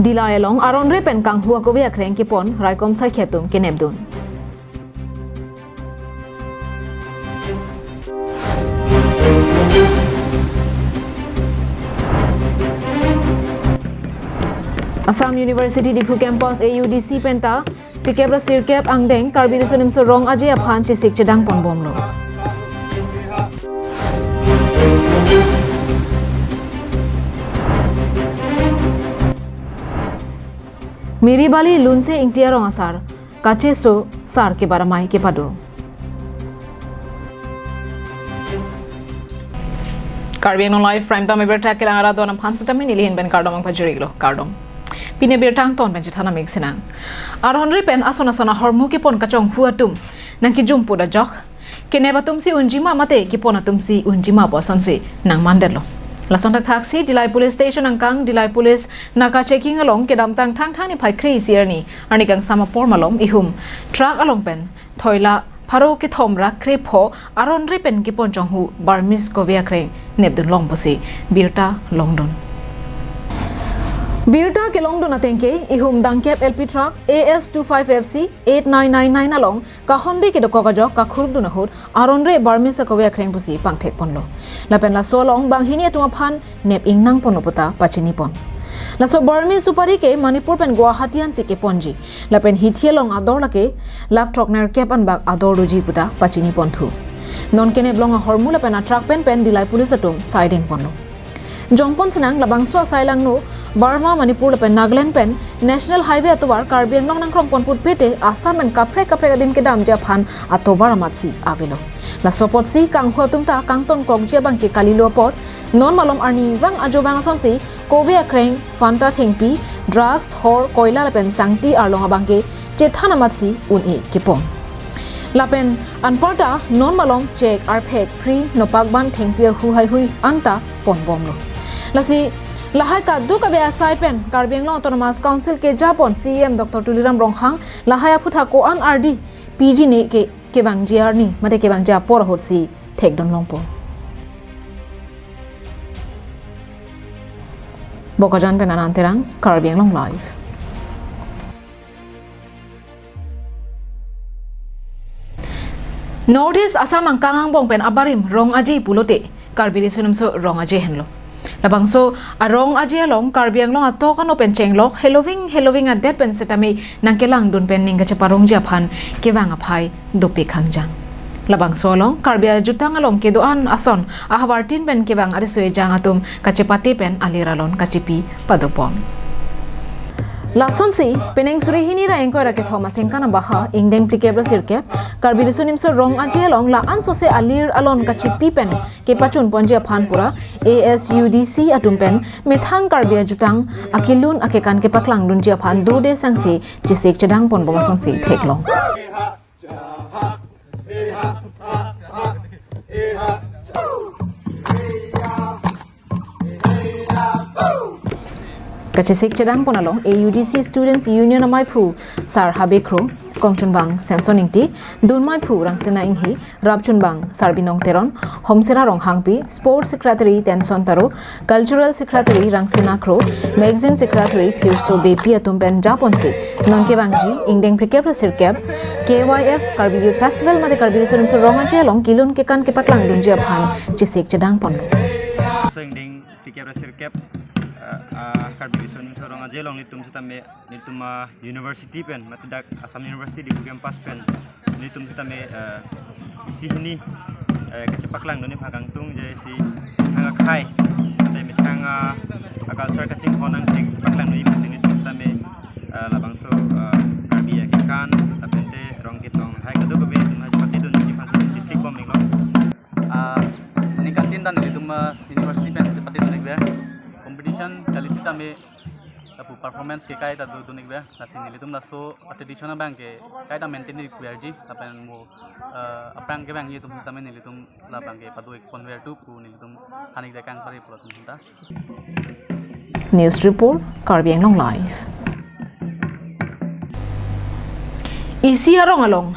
Dilay along aron re pen kang hua ko ve akhreng ki pon raikom sai khetum ke nebdun Assam University Diphu Campus AUDC penta tikebra sirkep angdeng karbi resunim so rong aje aphan chisik chedang pon bomlo Miri Bali lunse ingtia rong asar kache so sar ke baramai ke pado Karbi no live prime time berta ke ara donam phansatami nilihin ben kardom pajiriglo kardom Pine bertang ton ben chithana meksinang aronri pen asona sona hormu ke pon kachong huatum nang ki jumpu da jok keneba tumsi unjima mate ki pona tumsi unjima bosonsi nang mandelo lason tak taxi dilai police station angkang dilai police naka checking along ke dam tang thang thang ni phai khri siar ni ani kang sama por malom ihum truck along pen thoila pharo ke thomra khre pho aronri pen ki pon chong hu barmis ko via kreng nebdun long bosi birta longdon Birta ke Longdon atenke ihum dangkep LP truck AS25FC 8999 along ka honde ke dokogajo ka khurdun hur aronre barmisa ko we khreng busi pangthek ponlo lapen la solong banghini atuma phan nep ingnang ponopota pachini pon la so barmi supari ke manipur pen guwahatian si ke ponji lapen hithielong ador lake lak trokner kep an bak ador ruji puta pachini ponthu non kene blonga hormula pen truck pen dilai police atum siding ponlo Jongpon senang labang swa sailang no Burma Manipur lepen Nagaland pen National Highway atowar Karbi Anglong nang krong ponput pete Assam men kapre kadim ke dam japhan atowar amatsi avelo la sopot si kang huatum ta kang ton kok je bang ke kalilo pot non malom arni wang ajo wang son si kovia kreng fanta thengpi drugs hor koila lepen sangti arlong abang ke chethana matsi un e kipon Lapen anporta non malong check arpek free no pagban thengpia hu hai hui anta pon bomlo Lasi lahai ka du ka be asai pen Karbi Anglong Autonomous Council ke Japon CM Dr Tuliram Ronghang lahai aputha ko an RD PG ne ke bang GR ni mate ke bang ja por hot si thek don longpo Bokajan pen anan terang Karbi Anglong live Notice Assam angkang bong pen abarim rong aje pulote Karbi resunum so rong aje henlo Labang so arong aje along Karbi Anglong atokan open chenglok Halloween at that pen setami nangkelang dun pen ninga chaparong japhan kewang aphai dope khangjang Labang so along Karbi jutang along kedoan ason ahwartin pen kewang ariswe jang atum kachepati pen aliralon kachipi padopon Lason si peneng suri hini ra engko ra ke thoma sengkana baha ingdeng plikebra sirke Karbi resunim so rong aje along la an so se alir alon kachipi pen ke pachun ponjia phanpura ASUDC atum pen methang Karbi jutang akilun akekan ke paklang dunjia phan do de sangsi chisik chedang pon bomasong si theklong Kachisik chedang ponalong AUDC Students Union amai phu Sar Habekro Kongchunbang Samson ingti Dunmai phu rangsena inghi Rabchunbang Sarbinong Teron Homsera Ronghangpi Sports Secretary Tenson Taro Cultural Secretary Rangsena Kro Magazine Secretary Phirso Bepi atumpen Japonsi Nonkebangji Ingdeng Prikebra Sirkeb KYF Karbi Youth Festival mate Karbi resunim so ronga jelong kilun kekan kepaklang dunjia phan chisik chedang ponlo So Ingdeng Prikebra Sirkeb Karbi resunim so ronga jelong nitum setame nituma university pen matidak Assam University di campus pen nitum setame isi ini kecapaklang doni phagang tung je si thanga khai te mithanga culture kaching honang tek cepaklang doni sini nitum setame labang so Karbi kan tapente rong kitong hai kadu gobe tum hai pati doni di pansa disik bom ninglo ni kantin dan nitum university pen pati doni be competition kali sita me tapu performance ke kai ta do dunik be nasin nilitum na so traditional bank ke kai ta maintain ni QRG tapen mo apang ke bank ye tum tamen nilitum la bank ke padu ek convert to pu nilitum hanik de kang pare pula tum ta News report Karbi Anglong live Isi arong along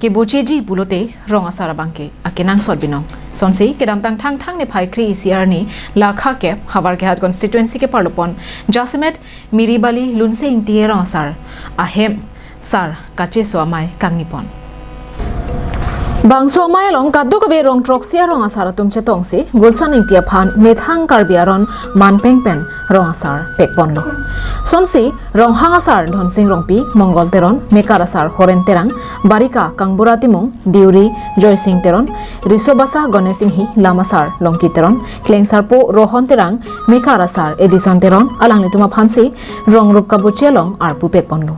ke bocheji bulote rong asara bangke akenang sorbinong sonsi kedam tang thang ne phai kri CR ni lakha ke habar ke hat constituency ke parlopon jasimet miribali lunse intiera sar ahem sar kache so amai kangnipon bangso mai long kaddo ka be rong troxia rong asar tum che tongsi gulsan intia phan methang karbiaron manpeng pen rong asar pekpon lo sonsi rong hang asar dhon sing rongpi mongol teron mekar asar horen terang barika kangbura timung diuri joy sing teron risobasa gone sing hi lamasar longki teron klengsar po rohon terang mekar asar edison teron alang lituma phansi rong rup ka buche long arpu pekpon lo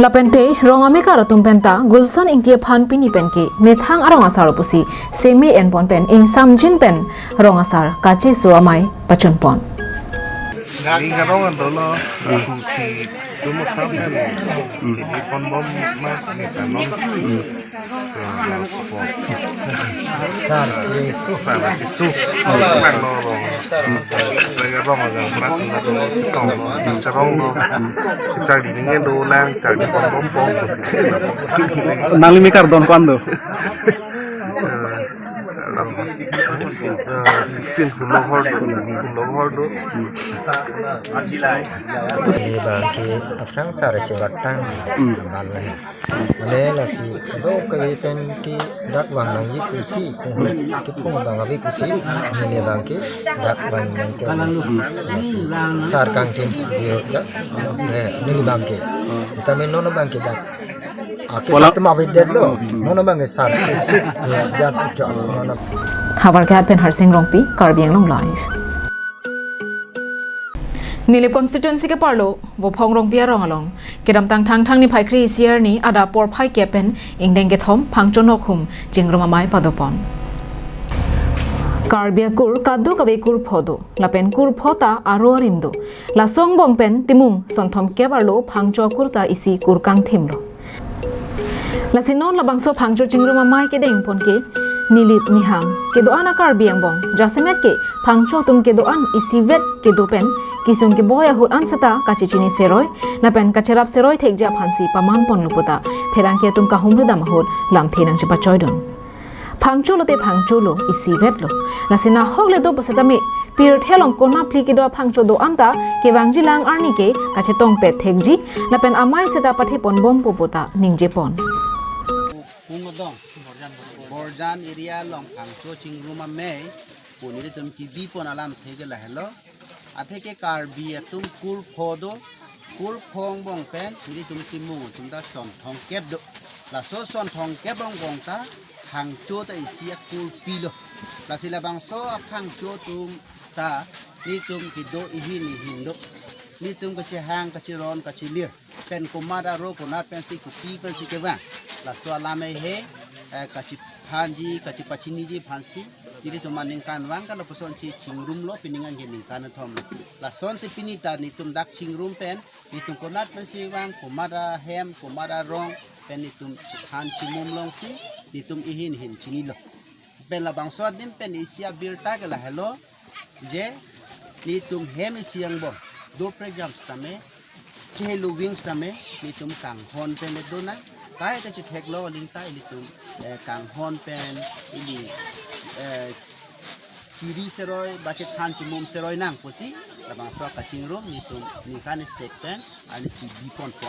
lapente rongame karatum penta gulsan ingtie phan pini penke methang arong asar pusi semi en pon pen ing samjin pen rong asar kache suamai pachun pon Ini kadang ada lah, di rumah kami di pondok mas ni kanon, Sar Yesus sana cisu, mana lorong, lagi orang yang berat ada cekong, cekong cari ni do lang, cari pondok pong, Nali mikar don kwando. 16 hulog di bangki akrang cara cebatang balai lela si do kaitan ki dak wang nang yi kusi ki pung bang abi kusi ni bangki dak wang nang si sar kang tim biyo ja ni bangki kita nono bangki dak Kisah tema video lo, mana bangke sar, jatuh jauh mana. habar ke hat pen harsing rongpi karbiang long live Nilip constituency ke parlo bo phong rong pia rong along kedam tang thang ni phai kri CR ni ada por phai ke pen ingdeng ke thom phangchon khum jingroma mai padopon Karbia kur kaddo kabe kur phodo lapen kur phota aro rimdo la song bong pen timung sonthom ke barlo phangcho kurta isi kur kang thimlo la sinon la bangso phangcho jingroma mai ke deng pon ke nilip nihang ke do ana karbiang bong jasemet ke phangcho tum ke do an isi vet ke do pen kisung ke boya hut ansata kachichini seroi lapen kacherap seroi thekja phansi paman pon luputa pherang ke tum ka humru dam hut lam thinang chipa choidon phangcho lote phangcho lo isi vet lo lasina hogle do pasatami pir thelong kona pli ke do phangcho do anta ke wangji lang arni ke kache tong pe thekji lapen amai seta pathe pon bom popota ningje pon Pungodong Borjan area long angcho chingruma me punire tum ki bi pon alam thege la hello atheke karbi tum kur phodo kur phong bong pen ni tum ki mu tum da som thong kep do la so son thong kep bong ta hangcho ta isia kur pilo la sila bang so hangcho tum ta ni tum ki do ihin do ni tum ka che hang ka che ron ka che lir pen komada ro konat pen si ku pi pen si ke wa la so alame he kachi phanji kachi pachini ji phansi jadi tu maning kan wang kan person si chingrum lo piningan gini kan thom la son si pinita ni tum dak chingrum pen ni tum konat pen si wang komada hem komada rong pen ni tum phan chimum long si ni tum ihin hin chini lo pen la bang so dim pen isia birta ke la hello je ni tum hem siang bo do programs tame chehelu wings tame ni tum kang hon pen do na kai ta chi theklo ling tai li tum kang hon pen ili chiri seroi bache than chi mum seroi nang posi labang so ka chingrom ni tum ni kan sek pen ani si bipon po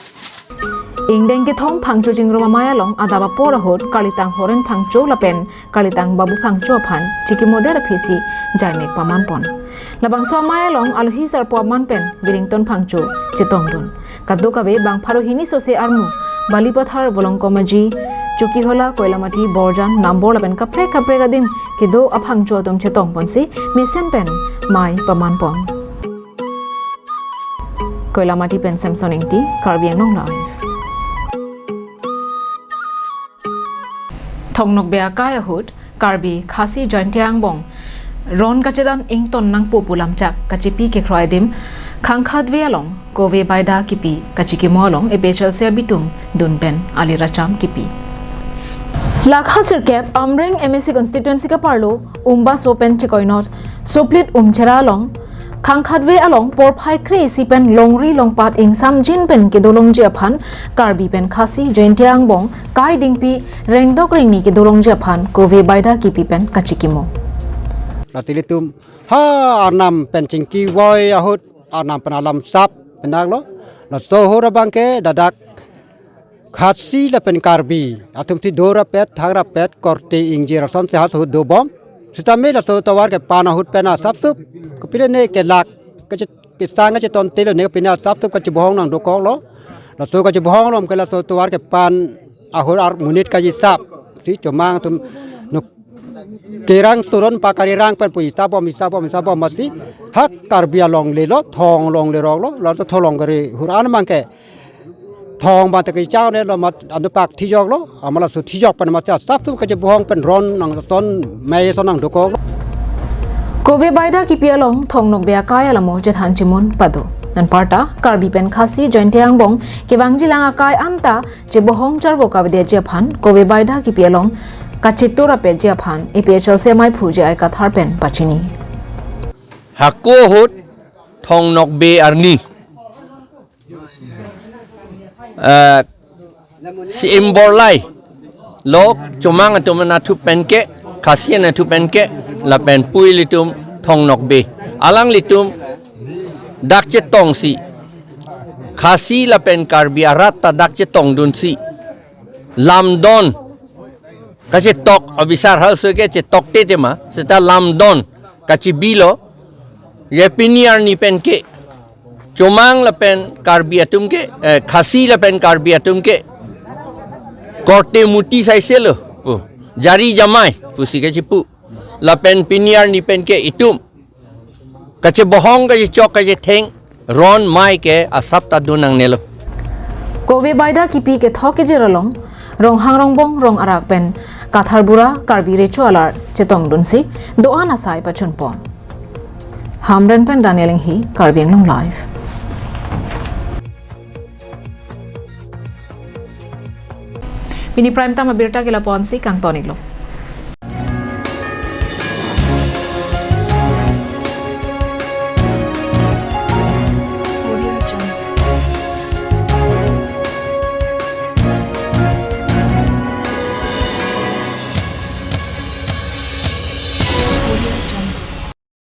ingdeng ke thong phangcho jingroma maya long adaba pora hot kalitang horen phangcho lapen kalitang babu phangcho phan chiki modera phisi jaimek paman pon labang so maya long alhi sar paman pen Wellington phangcho chetong dun kaddo kabe bang pharo hini so se armu balipathar bolongkomaji chuki hola koilamati borjan nambor lapen kapre gadim kedo aphangcho dom chetong ponsi mesen pen mai paman pon koilamati pen samson engti karbiang nong lai thongnok bea kaya hut karbi khasi jointiang bong ron kachedan ington nang populam chak kachipi ke khroidim khangkhat velong kove baida kipi kachiki molong e bechal se bitum dunpen ali racham kipi lakha sirkep amreng MSC constituency ka parlo umba sopen chikoinot soplit umchera long ขังขัดเวอลองปอร์ไพครีสิเป็นลงรีลงปัดอิงซัมจินเป็นกิโดลงเจียพันการบีเป็นคาซีเจนเทียงบงกายดิงปีเร่งดอกเร่งนี้กิโดลงเจียพันโกเวไบดากีปีเป็นกัชิกิโม Latilitum ha anam pencingki woi ahut anam penalam sap penak lo la sohora bangke dadak khatsi la pen karbi atum ti dora pet thagra pet korte ingji rason se hasut do bom sistame la so tawar ke pana hut pena sap sup ko pile ne ke lak ke sang ke ton tele ne pina sap sup ka chbong nang do kok lo la so ka chbong lom ke la so tawar ke pan ahur ar munit ka ji sap si chomang tum Kerang turun pakari rang pen pui sabom masih hak karbia long le lo thong long le rong lo to tholong gari huran mangke thong ba ta kai chao ne lo mat anu pak thi jok lo amala su thi jok pan ma cha sap tu ka je bohong pen ron nang ton mai son nang do ko Kowe baida ki pialong thong nok bea kaya lamo je than chimun padu nan parta karbi pen khasi jointe ang bong ki wangji langa kai amta je bohong char bo ka de je phan kowe baida ki pialong kachitura pe je phan ephl se mai phuje ai ka thar pen pachini Hako hut thong nok be arni si imborlai lok chumang atum na thu penke khasian na thu penke la pen pui litum thong nok be alang litum dak che tong si khasi la pen karbi arat ta dak che tong dun si lamdon kasi tok abisar hal soge che tok te tema seta lamdon kachi bilo ye piniar ni penke chumang la pen karbi atum ke khasi la pen karbi atum ke korte muti sai selo jari jamai pusi ke cipu la pen piniar ni pen ke itum kache bohong ka chok ka theng ron mai ke asap ta dunang nelo Kowe baida kipi ke thoke je rolong rong hang rong bong rong arak pen kathar bura karbi re chualar chetong dunsi doan asai pachun pon hamren pen danieling hi karbiang long live Bini prime time abirta kila ponsi kang tonik lo